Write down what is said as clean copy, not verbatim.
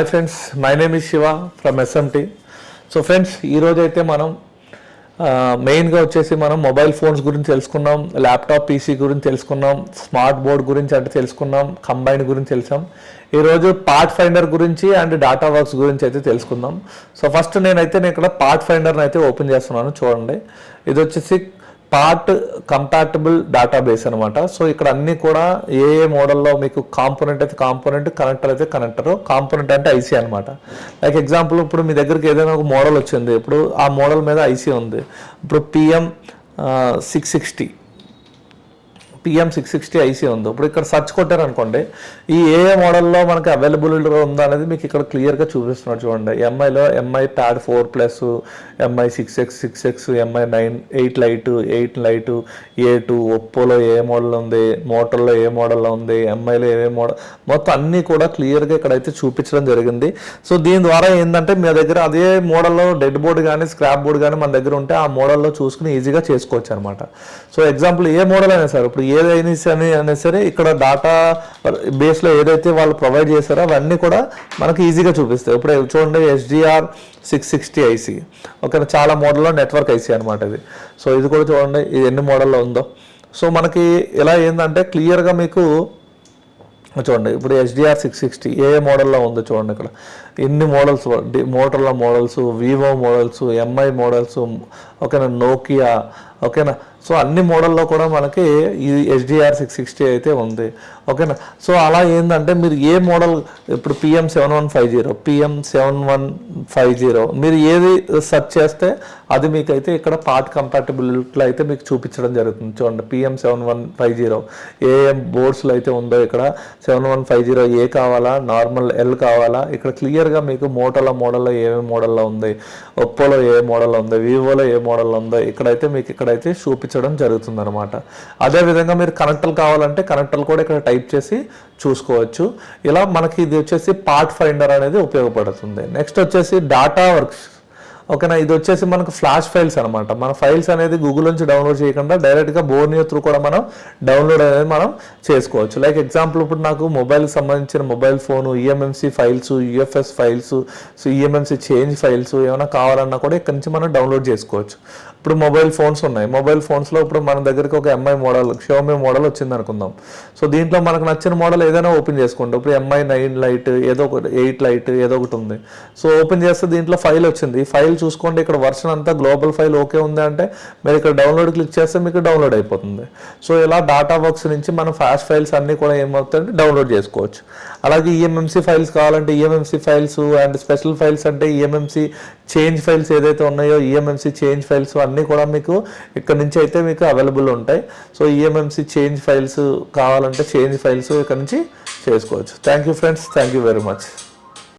Hi friends, my name is Shiva from SMT. So friends, ఈరోజు అయితే మనం మెయిన్గా వచ్చేసి మనం మొబైల్ ఫోన్స్ గురించి తెలుసుకున్నాం, ల్యాప్టాప్ పీసీ గురించి తెలుసుకున్నాం, స్మార్ట్ బోర్డ్ గురించి అంటే తెలుసుకున్నాం, కంబైన్ గురించి తెలిసాం. ఈరోజు పార్ట్ ఫైండర్ గురించి అండ్ డాటా వర్క్స్ గురించి అయితే తెలుసుకుందాం. సో ఫస్ట్ నేను ఇక్కడ పార్ట్ ఫైండర్ని అయితే ఓపెన్ చేస్తున్నాను. చూడండి, ఇది వచ్చేసి పార్ట్ కంపాటబుల్ డేటాబేస్ అనమాట. సో ఇక్కడ అన్నీ కూడా ఏ మోడల్లో మీకు కాంపోనెంట్ అయితే కాంపోనెంట్, కనెక్టర్ అయితే కనెక్టర్. కాంపోనెంట్ అంటే ఐసీ అనమాట. లైక్ ఎగ్జాంపుల్, ఇప్పుడు మీ దగ్గరికి ఏదైనా ఒక మోడల్ వచ్చింది, ఇప్పుడు ఆ మోడల్ మీద ఐసీ ఉంది. ఇప్పుడు PM660 ఐసీ ఉంది. ఇప్పుడు ఇక్కడ సర్చ్ కొట్టారనుకోండి, ఈ ఏ మోడల్లో మనకి అవైలబుల్గా ఉందా అనేది మీకు ఇక్కడ క్లియర్గా చూపిస్తున్నారు. చూడండి, ఎంఐలో MI pad 4+, MI 6X, 6X, MI 8 light, 8 light, A2, ఒప్పోలో ఏ మోడల్ ఉంది, మోటర్లో ఏ మోడల్లో ఉంది, ఎంఐలో ఏ మోడల్, మొత్తం అన్నీ కూడా క్లియర్గా ఇక్కడైతే చూపించడం జరిగింది. సో దీని ద్వారా ఏంటంటే మీ దగ్గర అదే మోడల్లో డెడ్ బోర్డ్ కానీ స్క్రాప్ బోర్డ్ కానీ మన దగ్గర ఉంటే ఆ మోడల్లో చూసుకుని ఈజీగా చేసుకోవచ్చు అనమాట. సో ఎగ్జాంపుల్ ఏ మోడల్ అయినా సరే, ఇప్పుడు ఏదైనా సరే ఇక్కడ డాటా బేస్లో ఏదైతే వాళ్ళు ప్రొవైడ్ చేశారో అవన్నీ కూడా మనకి ఈజీగా చూపిస్తాయి. ఇప్పుడు చూడండి, SDR 660 ఐసీ, ఓకే, చాలా మోడల్లో నెట్వర్క్ ఐసీ అనమాట ఇది. సో ఇది కూడా చూడండి, ఇది ఎన్ని మోడల్లో ఉందో. సో మనకి ఇలా ఏంటంటే క్లియర్గా మీకు చూడండి, ఇప్పుడు SDR 660 ఏ మోడల్లో ఉందో చూడండి. ఇక్కడ ఎన్ని మోడల్స్, మోటర్లా models, Vivo models, MI models, ఓకేనా, నోకియా, ఓకేనా. సో అన్ని మోడల్లో కూడా మనకి ఈ SDR 660 అయితే ఉంది, ఓకేనా. సో అలా ఏంటంటే మీరు ఏ మోడల్, ఇప్పుడు PM7150 మీరు ఏది సెర్చ్ చేస్తే అది మీకైతే ఇక్కడ పార్ట్ కంపాటబిలిటీలో అయితే మీకు చూపించడం జరుగుతుంది. చూడండి, PM7150 ఏ బోర్డ్స్లో అయితే ఉందో ఇక్కడ 7150 కావాలా, నార్మల్ ఎల్ కావాలా, ఇక్కడ క్లియర్గా మీకు మోడల్లో ఏమేమి మోడల్లో ఉంది, ఒప్పోలో ఏ మోడల్లో ఉంది, వివోలో ఏ మోడల్లో ఉందో ఇక్కడైతే మీకు ఇక్కడైతే చూపించడం జరుగుతుంది అనమాట. అదేవిధంగా మీరు కనెక్టర్లు కావాలంటే కనెక్టర్లు కూడా ఇక్కడ టైప్ చేసి చూసుకోవచ్చు. ఇలా మనకి ఇది వచ్చేసి పార్ట్ ఫైండర్ అనేది ఉపయోగపడుతుంది. నెక్స్ట్ వచ్చేసి డాటా వర్క్స్, ఓకేనా. ఇది వచ్చేసి మనకు ఫ్లాష్ ఫైల్స్ అనమాట. మన ఫైల్స్ అనేది గూగుల్ నుంచి డౌన్లోడ్ చేయకుండా డైరెక్ట్గా బోర్నియో త్రూ కూడా మనం డౌన్లోడ్ అనేది మనం చేసుకోవచ్చు. లైక్ ఎగ్జాంపుల్, ఇప్పుడు నాకు మొబైల్కి సంబంధించిన mobile phone, EMMC files, UFS files, so EMMC change files ఏమైనా కావాలన్నా కూడా ఇక్కడ నుంచి మనం డౌన్లోడ్ చేసుకోవచ్చు. ఇప్పుడు మొబైల్ ఫోన్స్ ఉన్నాయి, మొబైల్ ఫోన్స్లో ఇప్పుడు మన దగ్గరికి ఒక ఎంఐ మోడల్, షియోమి మోడల్ వచ్చింది అనుకుందాం. సో దీంట్లో మనకు నచ్చిన మోడల్ ఏదైనా ఓపెన్ చేసుకుంటాం. ఇప్పుడు MI 9 లైట్, ఏదో ఒకటి 8 లైట్ ఏదో ఒకటి ఉంది. సో ఓపెన్ చేస్తే దీంట్లో ఫైల్ వచ్చింది. ఈ ఫైల్ చూసుకోండి, ఇక్కడ వర్షన్ అంతా గ్లోబల్ ఫైల్ ఓకే ఉంది అంటే మీరు ఇక్కడ డౌన్లోడ్ క్లిక్ చేస్తే మీకు డౌన్లోడ్ అయిపోతుంది. సో ఇలా డాటా వర్క్స్ నుంచి మనం ఫ్లాష్ ఫైల్స్ అన్నీ కూడా ఏమవుతాయంటే డౌన్లోడ్ చేసుకోవచ్చు. అలాగే EMMC ఫైల్స్ కావాలంటే EMMC files, and special files అంటే EMMC చేంజ్ ఫైల్స్ ఏదైతే ఉన్నాయో EMMC చేంజ్ ఫైల్స్ అన్నీ కూడా మీకు ఇక్కడ నుంచి అయితే మీకు అవైలబుల్ ఉంటాయి. సో EMMC చేంజ్ ఫైల్స్ కావాలంటే చేంజ్ ఫైల్స్ ఇక్కడ నుంచి చేసుకోవచ్చు. Thank you friends, thank you very much.